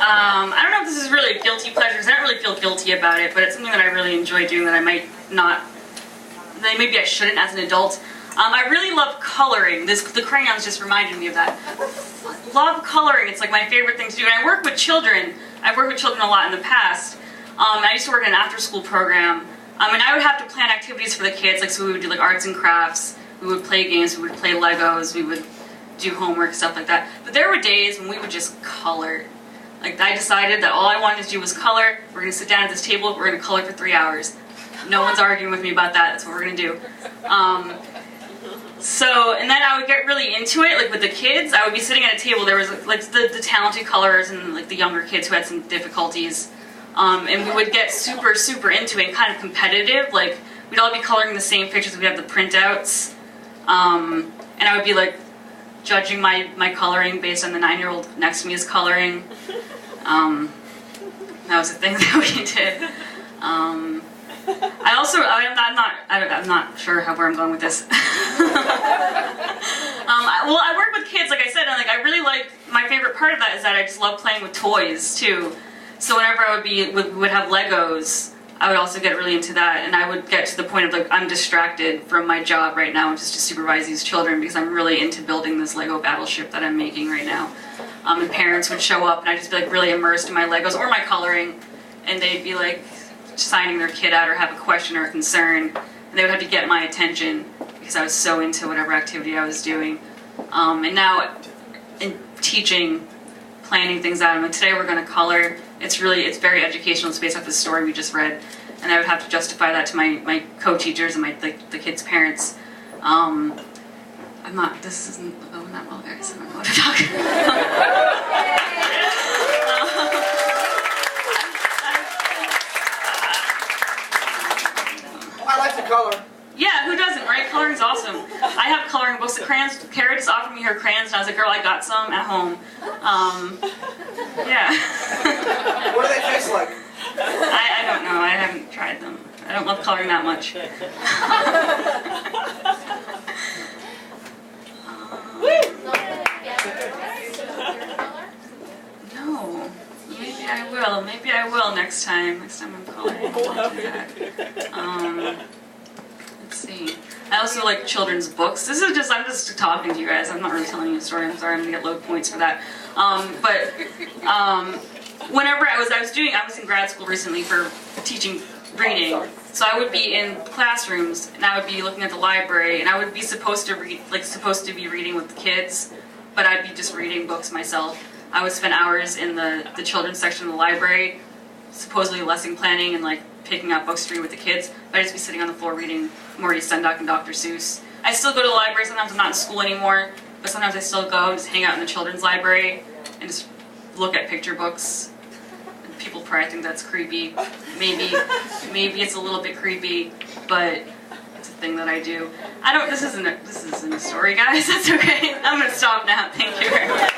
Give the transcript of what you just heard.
I don't know if this is really a guilty pleasure, because I don't really feel guilty about it, but it's something that I really enjoy doing that I might not, that maybe I shouldn't as an adult. I really love coloring. The crayons just reminded me of that. Love coloring. It's like my favorite thing to do. And I work with children. I've worked with children a lot in the past. I used to work in an after-school program, and I would have to plan activities for the kids. Like, so we would do like arts and crafts. We would play games. We would play Legos. We would do homework, stuff like that. But there were days when we would just color. Like, I decided that all I wanted to do was color. We're going to sit down at this table. We're going to color for 3 hours. No one's arguing with me about that. That's what we're going to do. So, and then I would get really into it, like with the kids. I would be sitting at a table, there was like the talented colorers and like the younger kids who had some difficulties. And we would get super, super into it and kind of competitive. Like, we'd all be coloring the same pictures, we'd have the printouts. And I would be like judging my coloring based on the 9-year-old next to me is coloring. That was a thing that we did. I'm not sure where I'm going with this. Well, I work with kids, like I said, and like I really like, my favorite part of that is that I just love playing with toys too. So whenever I would have Legos, I would also get really into that, and I would get to the point of like, I'm distracted from my job right now, which is to supervise these children, because I'm really into building this Lego battleship that I'm making right now. And parents would show up, and I'd just be like really immersed in my Legos or my coloring, and they'd be like signing their kid out or have a question or a concern, and they would have to get my attention because I was so into whatever activity I was doing. And now in teaching, planning things out, and today we're going to color. It's very educational. It's based off the story we just read, and I would have to justify that to my co-teachers and the kids' parents. This isn't going that well, guys. I don't know what to talk about. I like to color. Yeah, who doesn't, right? Coloring's awesome. I have coloring books. The crayons, Kara just offered me her crayons, and I was like, girl, I got some at home. Yeah. What do they taste like? I don't know. I haven't tried them. I don't love coloring that much. No. Maybe I will. Maybe I will next time. Next time I'm coloring, I'll do that. Let's see. I also like children's books. I'm just talking to you guys. I'm not really telling you a story. I'm sorry, I'm gonna get low points for that. Whenever I was in grad school recently for teaching reading. So I would be in classrooms, and I would be looking at the library, and I would be supposed to be reading with the kids, but I'd be just reading books myself. I would spend hours in the children's section of the library, supposedly lesson planning and like picking out books to read with the kids. But I'd just be sitting on the floor reading Morty Sendak and Dr. Seuss. I still go to the library. Sometimes I'm not in school anymore, but sometimes I still go and just hang out in the children's library and just look at picture books. People probably think that's creepy. Maybe it's a little bit creepy, but it's a thing that I do. This isn't a story, guys. That's okay. I'm gonna stop now. Thank you very much.